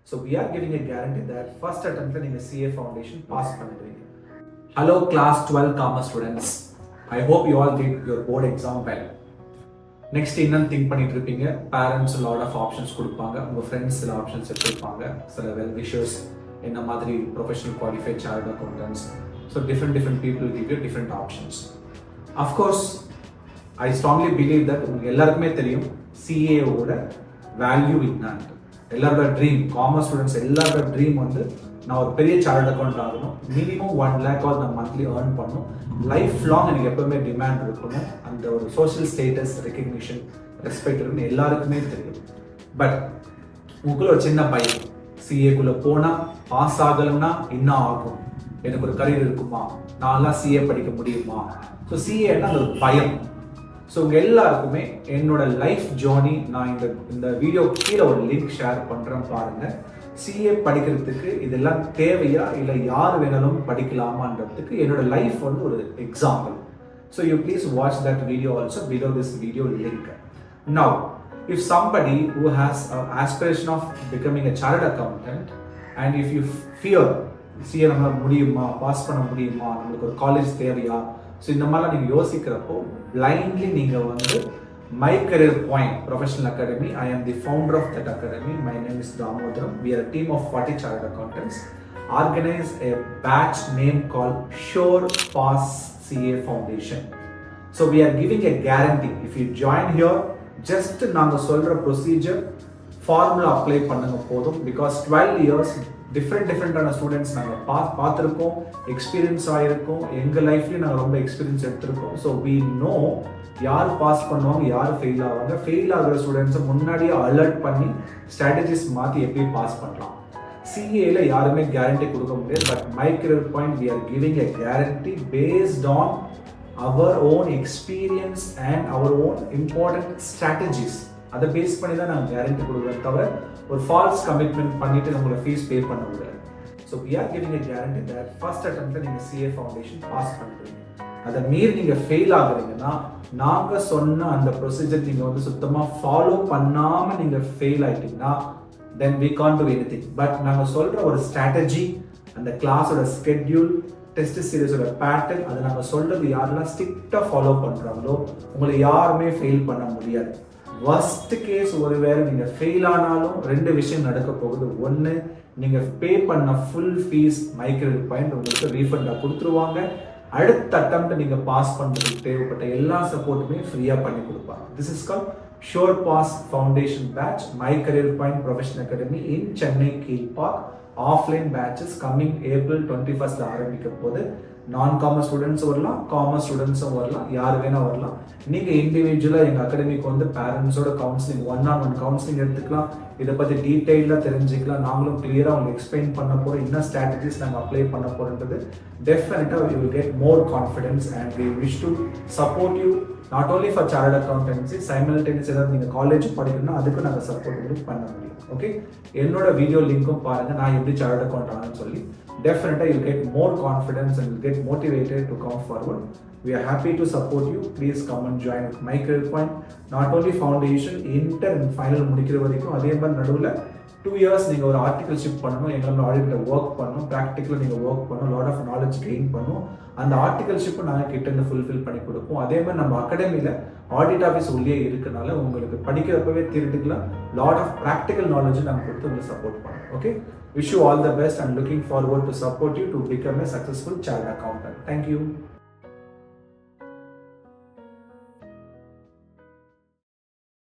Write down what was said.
So we are giving a guarantee that first attempt in CA foundation pass பண்ணிடுவீங்க. Hello class 12 commerce students. I hope you all did your board exam well. Next என்னன்னு think பண்ணிட்டு இருப்பீங்க. Parents lot of options கொடுப்பாங்க, உங்க friends சில options எடுத்துப்பாங்க, சில well wishers என்ன மாதிரி professional qualified chartered accountants. So different people give you different options. Of course I strongly believe that உங்களுக்கு எல்லாருக்குமே தெரியும் சிஏவோட வேல்யூ என்னன்னு. எல்லாரோட ட்ரீம், காமர்ஸ் ஸ்டூடெண்ட்ஸ் எல்லாரோட ட்ரீம் வந்து நான் ஒரு பெரிய சார்ட் அக்கௌண்ட் ஆகணும், மினிமம் 1 lakh நான் மந்த்லி ஏர்ன் பண்ணணும், லைஃப் லாங் எனக்கு எப்பவுமே டிமாண்ட் இருக்கணும், அந்த ஒரு சோஷியல் ஸ்டேட்டஸ் ரெக்கக்னிஷன் ரெஸ்பெக்ட் இருக்குன்னு எல்லாருக்குமே தெரியும். பட் உங்களுக்குள்ள ஒரு சின்ன பயம், சிஏக்குள்ள போனா பாஸ் ஆகலைன்னா என்ன ஆகும், எனக்கு ஒரு கரியர் இருக்குமா, நான்லாம் சிஏ படிக்க முடியுமா. ஸோ சிஏன்னா அந்த ஒரு பயம். ஸோ உங்க எல்லாருக்குமே என்னோட லைஃப் ஜேர்னி நான் இந்த வீடியோ கீழே ஒரு லிங்க் ஷேர் பண்றேன் பாருங்க. சிஏ படிக்கிறதுக்கு இதெல்லாம் தேவையா இல்லை யார் வேணாலும் படிக்கலாமான்றதுக்கு என்னோட லைஃப் வந்து ஒரு example. So you please watch that video also below this video link. Now if somebody who has an aspiration of becoming a chartered accountant and if you fear CA நம்மளால் முடியுமா, பாஸ் பண்ண முடியுமா, நம்மளுக்கு ஒரு college தேவையா, so இந்த மாதிரிலாம் நீங்கள் யோசிக்கிறப்போ பிளைண்ட்லி நீங்கள் வந்து my career point professional academy, I am the founder of that academy, my name is Damodaram, we are a team of 40 chartered accountants, organize a batch name called Sure Pass CA Foundation. So we are giving a guarantee, if you join here, just நாங்கள் சொல்கிற procedure formula apply பண்ணுங்க போதும். Because 12 years டிஃப்ரெண்டான students நாங்கள் பார்த்துருக்கோம், experience ஆகிருக்கோம், எங்கள் லைஃப்லேயும் நாங்கள் ரொம்ப எக்ஸ்பீரியன்ஸ் எடுத்திருக்கோம். ஸோ வி நோ யார் பாஸ் பண்ணுவாங்க, யார் ஃபெயில் ஆவாங்க. ஃபெயில் ஆகிற ஸ்டூடெண்ட்ஸை முன்னாடியே அலர்ட் பண்ணி ஸ்ட்ராட்டஜிஸ் மாற்றி எப்படி பாஸ் பண்ணலாம். சிஏல யாருமே கேரண்டி கொடுக்க முடியாது. But my career point we are giving a guarantee based on our own experience and our own important strategies. அதை பேஸ் பண்ணி தான் நாங்கள் கேரண்டி கொடுக்குறோம், தவிர ஒரு ஃபால்ஸ் கமிட்மெண்ட் பண்ணிட்டு நம்மளோட ஃபீஸ் பே பண்ண முடியாது. So we are giving a guarantee that first அட்டெம்ப்ட்ல நீங்கள் சிஏ ஃபவுண்டேஷன் பாஸ் பண்ணுறீங்க. அதை மீறி நீங்கள் ஃபெயில் ஆகுறீங்கன்னா நாங்கள் சொன்ன அந்த ப்ரொசீஜர் நீங்கள் வந்து சுத்தமாக ஃபாலோ பண்ணாமல் நீங்கள் ஃபெயில் ஆகிட்டீங்கன்னா then we can't do anything. But நாங்கள் சொல்கிற ஒரு ஸ்ட்ராட்டஜி, அந்த கிளாஸோட ஸ்கெட்யூல், டெஸ்ட் சீரீஸோட பேட்டர்ன், அதை நாங்கள் சொல்கிறது யாரெல்லாம் ஸ்ட்ரிக்டாக ஃபாலோ பண்ணுறாங்களோ உங்களை யாருமே ஃபெயில் பண்ண முடியாது. வர்ஸ்ட் கேஸ் ஒருவேளை நீங்கள் ஃபெயில் ஆனாலும் 2 விஷயம் நடக்க போகுது. ஒன்று, நீங்கள் பே பண்ண full fees my career point உங்களுக்கு ரீஃபண்டாக கொடுத்துருவாங்க. அடுத்த அட்டெம்ப்ட் நீங்கள் பாஸ் பண்ணுறதுக்கு தேவைப்பட்ட எல்லா சப்போர்ட்டுமே ஃப்ரீயாக பண்ணி கொடுப்பாங்க. This is call sure pass foundation batch my career point professional academy in Chennai Kilpauk. Offline batches coming April 21 ஆரம்பிக்க போது. நான் காமர்ஸ் ஸ்டூடெண்ட்ஸும் வரலாம், காமர்ஸ் ஸ்டூடெண்ட்ஸும் வரலாம், யார் வேணா வரலாம். நீங்கள் இண்டிவிஜுவலாக எங்கள் அகாடமிக்கு வந்து பேரண்ட்ஸோட கவுன்சிலிங், 1-on-1 கவுன்சிலிங் எடுத்துக்கலாம். இதை பற்றி டீட்டெயிலாக தெரிஞ்சுக்கலாம். நாங்களும் கிளியராக உங்களுக்கு எக்ஸ்பிளைன் பண்ண போகிறோம், என்ன ஸ்ட்ராட்டஜிஸ் நாங்கள் அப்ளை பண்ண போகிறோன்றது. டெஃபினட்டாக you will get more confidence and we wish to support you not only for chartered accountancy, simultaneous ஏதாவது நீங்கள் காலேஜ் படிக்கணும்னா அதுக்கும் நாங்கள் சப்போர்ட் உங்களுக்கு பண்ண முடியும். ஓகே, என்னோட வீடியோ லிங்க்கும் பாருங்கள், நான் எப்படி சார்ட்டர்ட் அக்கௌண்ட் ஆனேன்னு சொல்லி. Definitely you'll get more confidence and you'll get motivated to come forward. We are happy to support you. Please come and join with my career point. Not only foundation, inter and final முடிக்கிற வரைக்கும் அதே மாதிரி நடுவில் 2 years நீங்கள் ஒரு articleship பண்ணணும், எங்களோட ஆடிட்டில் work பண்ணணும், ப்ராக்டிக்கலாக நீங்கள் ஒர்க் பண்ணணும், லாட் ஆஃப் நாலேஜ் கெயின் பண்ணணும். அந்த ஆர்டிகல்ஷிப்பை நாங்கள் கிட்ட ஃபுல்ஃபில் பண்ணி கொடுப்போம். அதே மாதிரி நம்ம அகாடமியில் ஆடிட் ஆஃபீஸ் உள்ளே இருக்கனால உங்களுக்கு படிக்கிறப்பவே தியரிட்டிக்கலாக லாட் ஆஃப் ப்ராக்டிக்கல் நாலேஜ் நாங்கள் கொடுத்து உங்களுக்கு சப்போர்ட் பண்ணோம். Okay, wish you all the best and looking forward to support you to become a successful chartered accountant. Thank you.